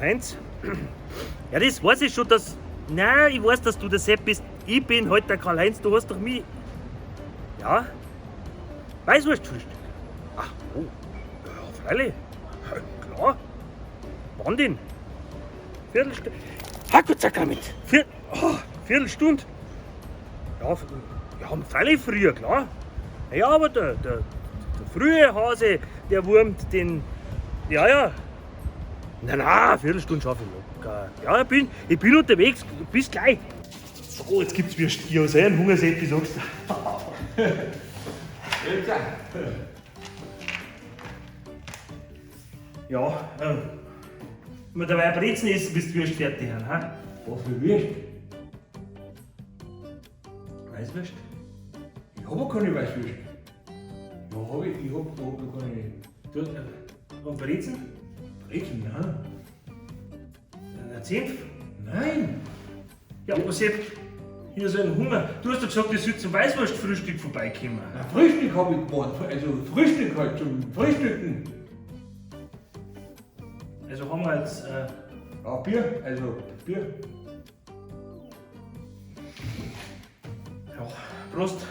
Karl-Heinz. Ja, das weiß ich schon, dass... Nein, ich weiß, dass du der Sepp bist. Ich bin halt der Karl-Heinz, du hast doch mich... Ja? Weißwurstfrühstück. Ach, oh. Ja, freilich. Ja, klar. Wann denn? Viertelstunde. Hackutsakrament. Viertelstunde. Ja, freilich früher, klar. Ja, aber der frühe Hase, der wurmt den... Ja. Na, Viertelstunde schaffe ich locker. Ja, ich bin unterwegs. Bis gleich. So, jetzt gibt's wieder Stier. Also ein Hungersepp, wie sagst du? Ja, wenn wir dabei Brezen essen, bist du Würst fertig. Ha? Was für Würst? Weißwürst? Ich habe keine Weißwürst. Ja, habe ich. Ich hab noch keine. Du, und Brezen? Brezen, nein. Ein Senf? Nein. Ja, aber Sepp, ich habe so einen Hunger. Du hast doch gesagt, ich soll zum Weißwurstfrühstück vorbeikommen. Ein Frühstück habe ich gemacht. Also Frühstück halt zum Frühstücken. Also haben wir jetzt... Ja, Bier. Also Bier. ja, Prost.